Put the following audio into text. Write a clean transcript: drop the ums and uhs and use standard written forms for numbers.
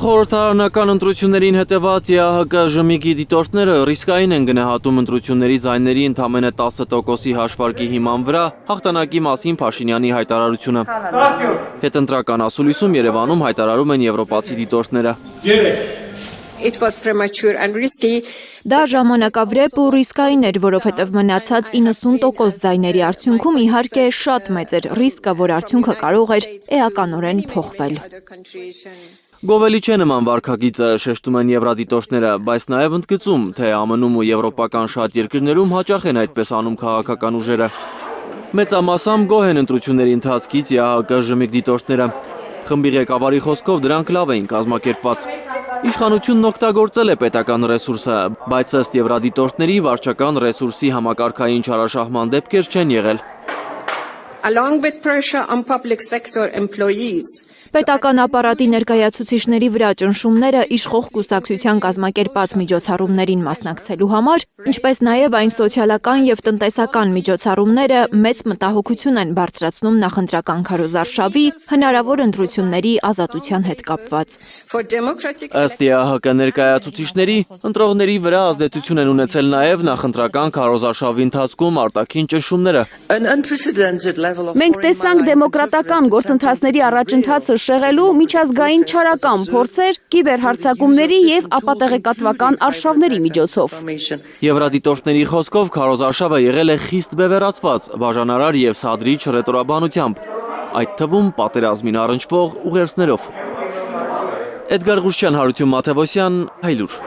Խորհրդարանական ընտրություններին հետևած ԵԱՀԿ ԺՄԻԳ-ի դիտորդները ռիսկային են գնահատում ընտրությունների ձայների ընդամենը 10%-ի հաշվարկի հիման վրա հաղթանակի մասին Փաշինյանի հայտարարությունը։ Հետընտրական ասուլիսում Երևանում հայտարարում են եվրոպացի դիտորդները։ Դա ժամանակավրեպ ու ռիսկային էր, որովհետև մնացած 90% ձայների արդյունքում իհարկե շատ մեծ էր ռիսկը, որ արդյունքը կարող էր էականորեն փոխվել։ Գովելի չէ նման վարքագիծը, շեշտում են եվրադիտորդները, բայց նաև ընդգծում, թե ԱՄՆ-ում ու եվրոպական շատ երկրներում հաճախ են այդպես անում քաղաքական ուժերը։ Մեծամասամբ գոհ են ընտրությունների ընթացքից ԵԱՀԿ ԺՄԻԳ դիտորդները։ Խմբի ղեկավարի խոսքով դրանք լավ էին կազմակերպված։ Իշխանությունն օգտագործել է պետական ռեսուրսը, բայց ըստ եվրադիտորդների վարչական ռեսուրսի համակարգային չարաշահման դեպքեր չեն եղել։ Պետական ապարատի ներկայացուցիչների վրա ճնշումները իշխող կուսակցության կազմակերպած միջոցառումներին մասնակցելու համար, ինչպես նաև այն սոցիալական և տնտեսական միջոցառումները մեծ մտահոգություն են բարձրացնում նախընտրական քարոզարշավի հնարավոր ընտրությունների ազատության հետ կապված։ Ըստ ԵԱՀԿ ներկայացուցիչների, ընտրողների վրա ազդեցություն են ունեցել նաև նախընտրական քարոզարշավի ընթացքում արտաքին ճնշումները։ Մենք տեսանք դեմոկրատական գործընթացների առաջընթացը շեղելու միջազգային չարական փորձեր կիբերհարձակումների և ապատեղեկատվական արշավների միջոցով։ Եվրադիտորդների խոսքով քարոզարշավը եղել է խիստ բևեռացված, բաժանարար և սադրիչ ռետորաբանությամբ, այդ թվում պատերազմին առնչվող ուղերձներով։ Էդգար Ղուշչյան, Հարություն Մաթևոսյան, Հայլուր։